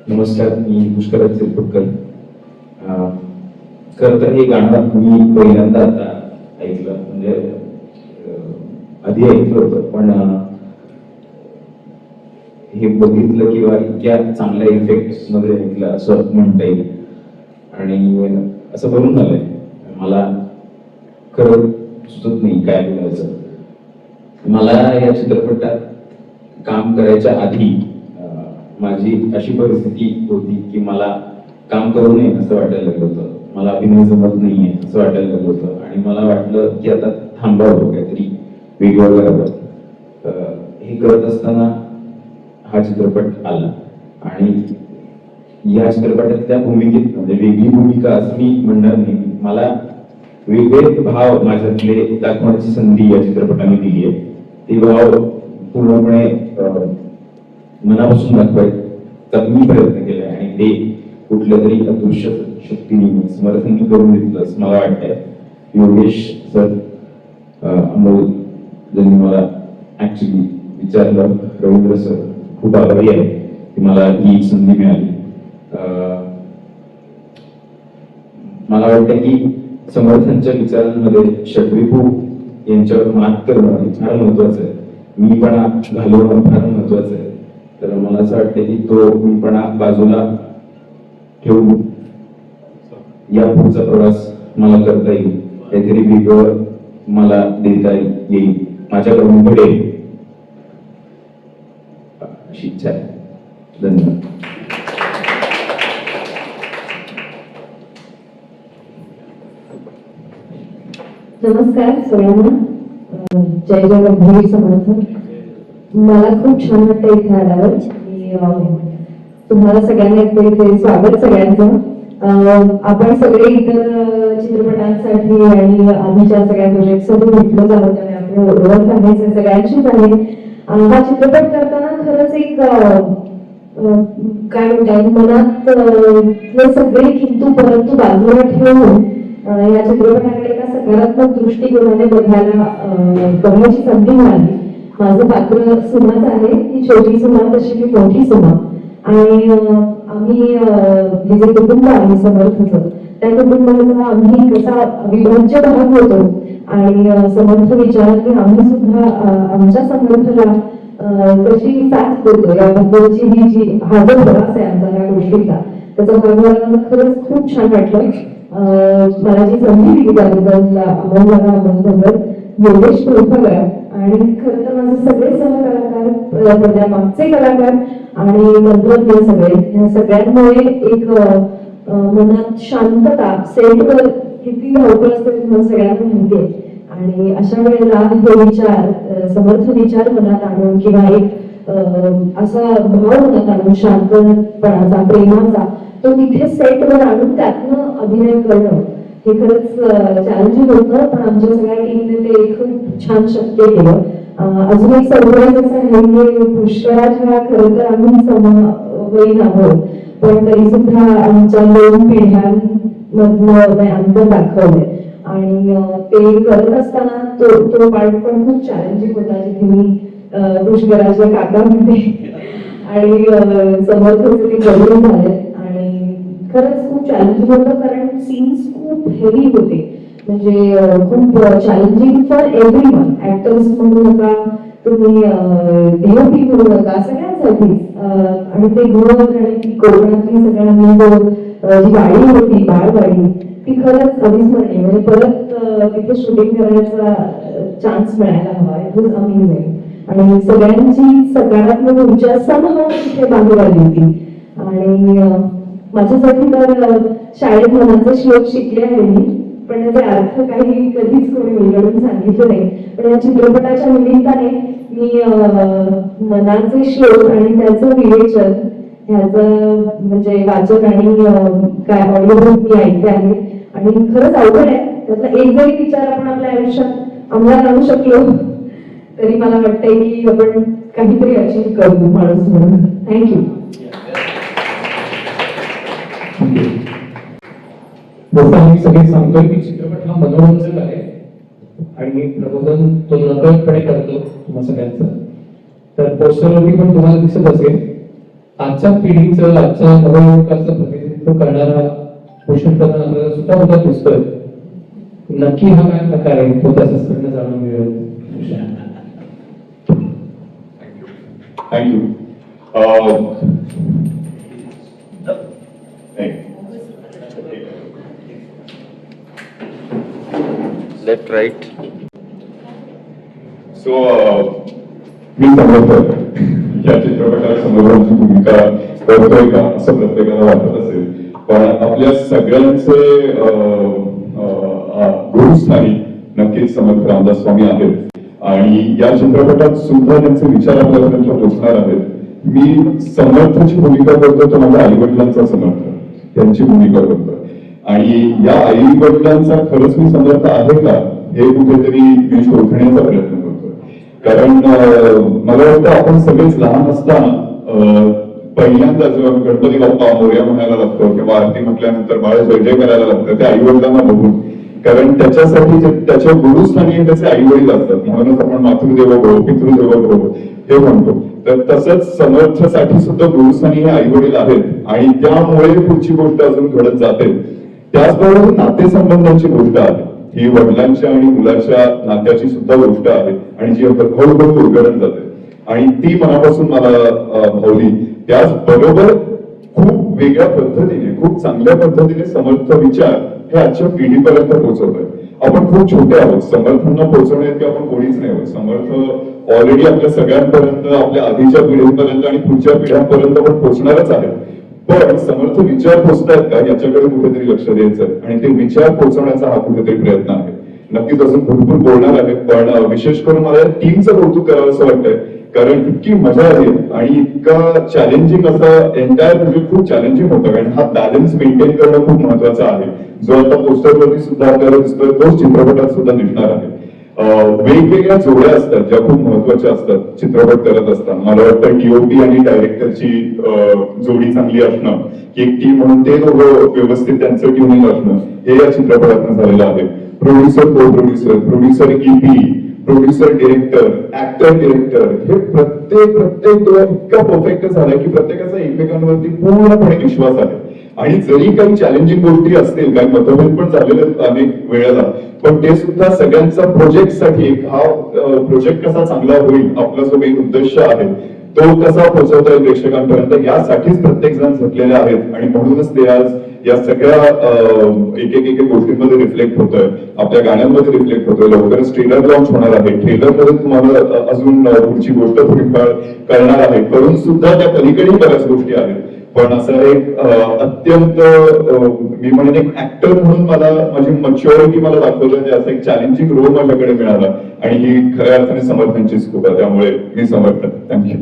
नमस्कार, मी पुष्कर चिरपुटकर. खरं तर हे गाणं मी पहिल्यांदा आता ऐकलं, म्हणजे आधी ऐकलं होतं, पण हे बघितलं किंवा इतक्या चांगल्या इफेक्ट मध्ये ऐकलं असं म्हणता येईल. आणि असं बनून झालंय, मला खरं सुचत नाही काय बोलायचं. मला या चित्रपटात काम करायच्या आधी माझी अशी परिस्थिती होती की मला काम करू नये असं वाटायला लागलं होतं. मला अभिनय जमत नाहीये असं वाटायला लागलं होतं आणि मला वाटलं की आता थांबावं, काहीतरी वेगळं करावं. हे करत असताना हा चित्रपट आला आणि या चित्रपटातल्या भूमिकेत, म्हणजे वेगळी भूमिका असं मी म्हणणार नाही, मला वेगळे भाव माझ्यातले दाखवण्याची संधी या चित्रपटाने दिली आहे. ते भाव पूर्णपणे मनापासून दाखवायचा मी प्रयत्न केलाय आणि ते कुठल्या तरी अदृश्य शक्तीने समर्थन करून घेतलं असं मला वाटतंय. योगेश सर, अमोल ज्यांनी मला ऍक्च्युली विचारलं, रवींद्र सर, खूप आभारी आहे की मला ही संधी मिळाली. मला वाटतं की समर्थांच्या विचारांमध्ये षड्रिपू यांच्यावर मात करणं हे फार महत्वाचं आहे. मीपणा घालवणं फार महत्वाचं आहे. तर मला असं वाटतं की तो मीपणा बाजूला ठेवून या पुढचा प्रवास मला करता येईल, काहीतरी वेगळं मला देता येईल, माझ्याकडून घडेल अशी इच्छा आहे. धन्यवाद. नमस्कार सगळ्यांना. जय जगद्गुरू समर्थ. मला खूप छान वाटतं इथे आल्यावर. तुम्हाला सगळ्यांना इथे स्वागत सगळ्यांचं. आपण सगळे इतर चित्रपटांसाठी आणि आधीच्या सगळ्या प्रोजेक्टसाठी भेटलो आहोत त्यामुळे आपण ओळख आहे सगळ्यांचीच आहे. हा चित्रपट करताना खरंच एक काय म्हणतात, मनात सगळे किंतु परंतु बाजूला ठेवून या चित्रपटाकडे एका सकारात्मक दृष्टिकोनाने बघायची संधी मिळाली. माझं पात्र सुमाच आहे, ती छोटी सुमा तशी मी मोठी सुमा. आणि आम्ही हे जे कुटुंब आहे समर्थचं, त्या कुटुंबाचा आम्ही कसा अविभाज्य भाग होतो आणि समर्थ विचारांनी आम्ही सुद्धा आमच्या समर्थला कशी साथ देतो याबद्दलची ही जी हा जो प्रवास आहे आमचा या गोष्टीचा, त्याचा भाग मला खरंच खूप छान वाटलं. मला जी संधी दिली त्याबद्दल अमोल, योगेश प्रोफागर आणि खरं तर माझे सगळे सहकलाकार, त्या मागचे कलाकार आणि तंत्रज्ञ सगळे, सगळ्यांमुळे एक मनात शांतता, सेटवर किती धावपळ असते तुम्हाला सगळ्यांना माहिती आहे. आणि अशा वेळेला हे विचार, समर्थ विचार मनात आणून किंवा एक असा भाव मनात आणून शांतपणाचा, प्रेमाचा, तो तिथे सेटवर आणून त्यातनं अभिनय करणं हे खरंच चॅलेंजिंग होतं. पण आमच्या सगळ्या टीमने ते खूप छान शक्य केलं. अजून एक सरप्राईज असं आहे की पुष्कराच्या खरं तर आम्ही समवयीन आहोत, पण तरी सुद्धा आमच्या 2 पिढ्यांमधनं अंतर दाखवलंय. आणि ते करत असताना तो पार्ट पण खूप चॅलेंजिंग होता, जिथे मी पुष्कराच्या काकामध्ये आणि समर्थचे ते बदलून झाले. आणि खरंच खूप चॅलेंजिंग होतं, कारण सीन्स खूप हेवी होते, म्हणजे खूप चॅलेंजिंग फॉर एव्हरीवन. ऍक्टर्स म्हणू नका तुम्ही, DOP म्हणू नका, सगळ्यांसाठी. आणि ते घर आणि ती कोकणातली सगळ्यांनी जी गाडी होती, बाळगाडी, ती खरंच अविस्मरणीय. म्हणजे परत तिथे शूटिंग करायचा चान्स मिळायला हवा. It was amazing. आणि सगळ्यांची सकारात्मक ऊर्जा समभाव तिथे बाहेर आली होती. आणि माझ्यासाठी तर शाळेत मनाचे श्लोक शिकले आहे मी, पण त्याचे अर्थ काही कधीच कोणी उलगडून सांगितलं नाही. पण या चित्रपटाच्या निमित्ताने मी मनाचे श्लोक आणि त्याचं विवेचन ह्याचं म्हणजे वाचन आणि काय ऑडिओ मी ऐकते आहे. आणि खरंच अवघड आहे. त्यातला एक जरी विचार आपण आपल्या आयुष्यात अंमलात आणू शकलो तरी मला वाटतंय की आपण काहीतरी अचीव करू माणूस म्हणून. थँक्यू. जसं आम्ही सगळे सांगतोय की चित्रपट हा मनोरंजक आहे आणि प्रबोधन तो नकळतपणे करतो तुम्हा सगळ्यांचं. तर पोस्टरवरती पण तुम्हाला दिसत असेल, आजच्या पिढीचं आजच्या नवयुवकाचं प्रतिनिधित्व करणारा पोषण प्रधान आपल्याला सुद्धा उद्या दिसतोय. नक्की हा काय प्रकार आहे तो त्याचा सगळं जाणून मिळेल. थँक्यू. Left right. सो मी समजतोय या चित्रपटात समोरांची भूमिका करतोय का असं प्रत्येकाला वाटत असेल, पण आपल्या सगळ्यांचे गुरुस्थानी नक्कीच समर्थ रामदास स्वामी आहेत आणि या चित्रपटात सुद्धा त्यांचे विचार आपल्यापर्यंत पोहोचणार आहेत. मी समर्थची भूमिका करतो तो माझ्या आई वडिलांचा समर्थ, त्यांची भूमिका करतो आणि या आई वडिलांचा खरंच मी समर्थ आहे का हे कुठेतरी मी शोधण्याचा प्रयत्न करतो. कारण मला वाटतं आपण सगळेच लहान असताना पहिल्यांदा जेव्हा गणपती बाप्पा मोरया म्हणायला लागतो किंवा आरती म्हटल्यानंतर बाळ जय जय करायला लागतं ते आई वडिलांना बघून, कारण त्याच्यासाठी त्याच्या गुरुस्थानी त्याचे आई वडील असतात. म्हणूनच आपण मातृदेवो भव पितृदेवो भव हे म्हणतो. तर तसंच समर्थसाठी सुद्धा गुरुस्थानी हे आई वडील आहेत आणि त्यामुळे पुढची गोष्ट अजून घडत जाते. त्याचबरोबर नातेसंबंधांची गोष्ट आहे ही, वडिलांच्या आणि मुलाच्या नात्याची सुद्धा गोष्ट आहे आणि जी हळूहळू उलगडत जाते आणि ती मनापासून मला भावली. त्याचबरोबर खूप वेगळ्या पद्धतीने, खूप चांगल्या पद्धतीने समर्थ विचार हे आजच्या पिढीपर्यंत पोहोचवतोय. आपण खूप छोटे आहोत, समर्थांना पोहोचवण्यात आपण कोणीच नाही आहोत. समर्थ ऑलरेडी आपल्या सगळ्यांपर्यंत, आपल्या आधीच्या पिढीपर्यंत आणि पुढच्या पिढ्यांपर्यंत पण पोहोचणारच आहे. पण समर्थ विचार पोहोचतायत का याच्याकडे कुठेतरी लक्ष द्यायचं आणि ते विचार पोहोचवण्याचा हा कुठेतरी प्रयत्न आहे. नक्कीच अजून भरपूर बोलणार आहे, पण विशेष करून मला या टीमचं कौतुक करावं असं वाटतंय, कारण इतकी मजा आली आणि इतका चॅलेंजिंग असं एंटायर प्रोजेक्ट खूप चॅलेंजिंग होतं. कारण हा बॅलन्स मेंटेन करणं खूप महत्वाचं आहे. जो आता पोस्टरवरती सुद्धा आपल्याला दिसतोय तोच चित्रपटात सुद्धा दिसणार आहे. वेगवेगळ्या जोड्या असतात ज्या खूप महत्वाच्या असतात चित्रपट करत असताना. मला वाटतं डीओपी आणि डायरेक्टरची जोडी चांगली असणं, की एक टीम म्हणून ते दोघं व्यवस्थित त्यांचं ट्युनिंग असणं हे या चित्रपटातून झालेलं आहे. प्रोड्युसर, को producer EP, producer director, actor director हे प्रत्येक इतका परफेक्ट झालाय की प्रत्येकाचा एकमेकांवरती पूर्णपणे विश्वास आहे. आणि जरी काही चॅलेंजिंग गोष्टी असतील, काही मतभेद पण झालेले अनेक वेळेला, पण ते सुद्धा सगळ्यांचा प्रोजेक्टसाठी हा प्रोजेक्ट कसा चांगला होईल, आपला जो काही उद्देश आहे तो कसा पोहोचवता येईल प्रेक्षकांपर्यंत यासाठीच प्रत्येक जण झटलेले आहेत आणि म्हणूनच ते आज या सगळ्या एक एक गोष्टींमध्ये रिफ्लेक्ट होतोय, आपल्या गाण्यांमध्ये रिफ्लेक्ट होतोय. लवकरच ट्रेलर लॉन्च होणार आहे. ट्रेलर मध्ये तुम्हाला अजून पुढची गोष्ट थोडीफार करणार आहे, करून सुद्धा त्या पलीकडे बऱ्याच गोष्टी आहेत. पण असं एक अत्यंत मी म्हणेन एक ऍक्टर म्हणून मला माझी मच्युरिटी मला दाखवलं, असं एक चॅलेंजिंग रोल माझ्याकडे मिळाला आणि ही खऱ्या अर्थाने समर्थांचीच खूप आहे. त्यामुळे मी समर्थ. थँक्यू.